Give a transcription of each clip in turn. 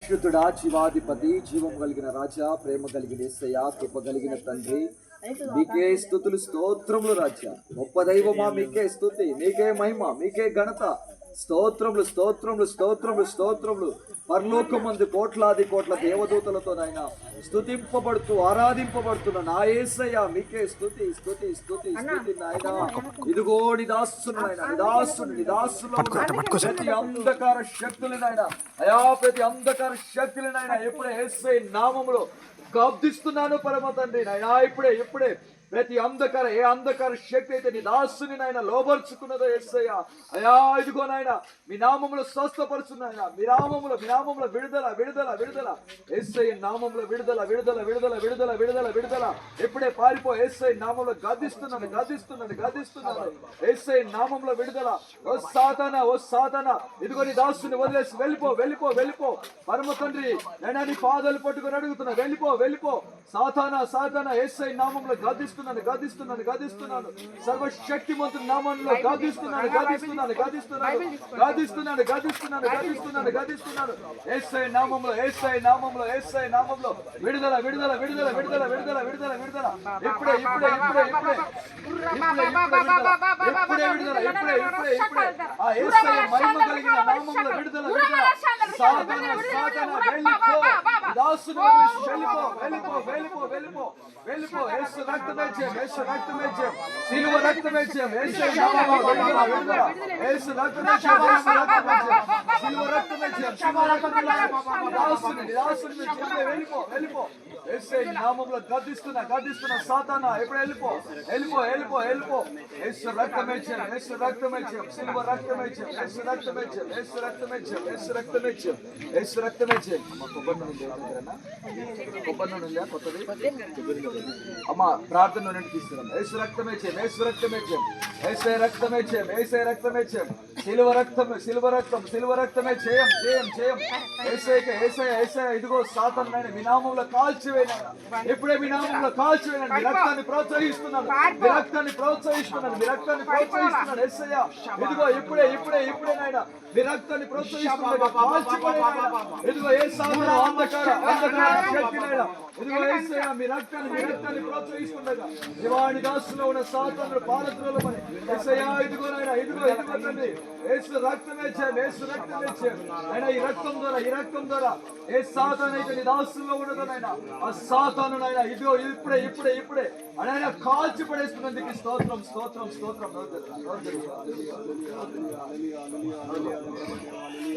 శుద్ధుడా, జీవాధిపతి, జీవం కలిగిన రాజా, ప్రేమ కలిగిన యేసయ్య, కృప కలిగిన తండ్రి, మీకే స్తుతులు స్తోత్రములు రాజా. గొప్ప దైవమా, మీకే స్తుతి, మీకే మహిమ, మీకే ఘనత. స్తోత్రములు స్తోత్రములు స్తోత్రములు స్తోత్రములు. పరలోకమందు కోట్లాది కోట్ల దేవదూతలతో నాయన స్తుతింపబడుతూ ఆరాధింపబడుతున్న నా యేసయ్య, మీకే స్తుతి స్తుతి స్తుతి స్తుతి నాయన. ఇదిగో నిదాసును నాయన, నిదాసును ప్రతి అంధకార శక్తులు నాయన, అయా ప్రతి అంధకార శక్తులు నాయన ఎప్పుడే యేసయ్య నామములో గద్దిస్తున్నాను పరమ తండ్రి నాయన. ఇప్పుడే ప్రతి ఏ అంధకార శక్తి అయితే నీ దాసుని నాయన లోబర్చుకున్నదో యేసయ్య, అయా ఇదిగో నాయన మీ నామములో స్వస్థపరుచున్నాయన, మీ నామములో విడుదల విడుదల విడుదల యేసయ్య నామములో విడుదల విడుదల విడుదల విడుదల విడుదల విడుదల. ఎప్పుడే పారిపో, యేసయ్య నామములో గద్దిస్తున్నాను యేసయ్య నామములో విడుదల. ఓ సాతానా ఇదిగో నీ దాసుని వదిలేసి వెళ్ళిపో పరమ తండ్రి నైనా నీ పాదాలు పట్టుకొని అడుగుతున్నా, వెళ్ళిపో సాతానా యేసయ్య నామములో గద్దిస్తున్నాను సర్వశక్తిమంతుని నామంలో గద్దిస్తున్నాను యేసయ్య నామములో విడుదల విడుదల విడుదల విడుదల విడుదల విడుదల విడుదల. ఇప్పుడే ఆ యేసయ్య మహిమ కలిగిన నామములో విడుదల విడుదల. సాతానా దాసుని వెళ్ళిపో యేసు రక్తమే జయం, సిలువ రక్తమే జయం, యేసయ్య నామములో విడుదల విడుదల. యేసు రక్తమే జయం, సిలువ రక్తమే జయం. దాసుని వెళ్ళిపో యేసయ్య నామములో గద్దిస్తున్నా సాతానా, ఎప్పుడు వెళ్ళిపో. యేసు రక్తమే జయం, సిలువ రక్తమే జయం, యేసు రక్తమే జయం. కొబ్బరి నుండి కొత్తది అమ్మ ప్రార్థన నుండి తీసుకున్నాం. యేసు రక్తమే జయం, యేసయ్య రక్తమే జయం, సిలువ రక్తమే జయం. యేసయ్య ఇదిగో సాతాను మీ నామములో కాల్చివేయనైనా, ఎప్పుడే మీ నామములో కాల్చివేయనండి. మీ రక్తాన్ని ప్రోత్సహిస్తున్నాను యేసయ్య. ఇదిగో ఇప్పుడే నాయన మీ రక్తాన్ని ప్రోత్సహిస్తున్నాను, కాల్చిపోయినా ఇదిగో ఏ సాతాను అంధకార శక్తి నాయన, ఇదిగో యేసయ్య మీ రక్తాన్ని ప్రోత్సహిస్తుండగా దివాణి దాసులో ఉన్న సాతాను పారద్రోలమని యేసయ్య ఇదిగో నాయన, ఇదిగో తండ్రి యేసు రక్తమే జయం. అయినా ఈ రక్తం ద్వారా ఏ సాతాను అయితే నీ దాసుల్లో ఉన్నదో నాయన, ఆ సాతాను నాయన ఇదిగో ఇప్పుడే ఆయన కాల్చి పడేస్తున్నందుకు స్తోత్రం.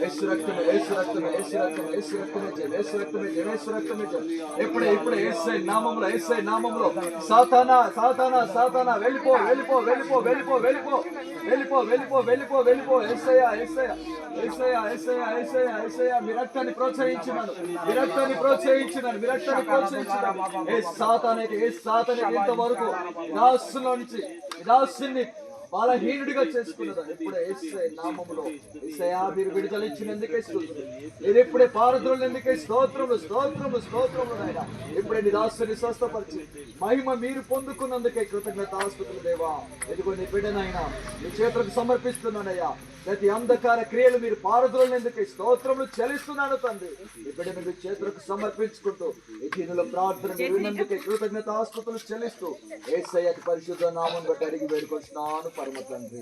యేసు రక్తమే ఎప్పుడే యేసయ్య నామములో సాతానా వెళ్ళిపో. యేసయ్య మీ రక్తాన్ని ప్రోత్సహించినాను. ఏ సాతానికి ఇంతవరకు దాసుని బలహీనుడిగా చేసుకున్నదా ఎప్పుడే యేసయ్య నామములో యేసయ్య మీరు విడుదల ఇచ్చినందుకే స్తుతులు, మీరు ఇప్పుడే పారద్రోలినందుకే స్తోత్రములు నాయన. ఇప్పుడే నీ దాసుని స్వస్థపరిచి మహిమ మీరు పొందుకున్నందుకే కృతజ్ఞతాస్తుతులు దేవా. ఇదిగో నీ బిడ్డనైనా నీ చేతులకు సమర్పిస్తున్నానయ్యా. ప్రతి అంధకార క్రియలు మీరు పారద్రోలినందుకే స్తోత్రములు చెల్లిస్తున్నాను తండ్రి. ఈ బిడ్డను మీ చేతులకు సమర్పించుకుంటూ ఈ దీనిలో ప్రార్థన విన్నందుకే కృతజ్ఞతాస్తుతులు చెల్లిస్తూ యేసయ్య పరిశుద్ధ నామం బట్టి అడిగి వేడుకొస్తున్నాను పరమ తండ్రి.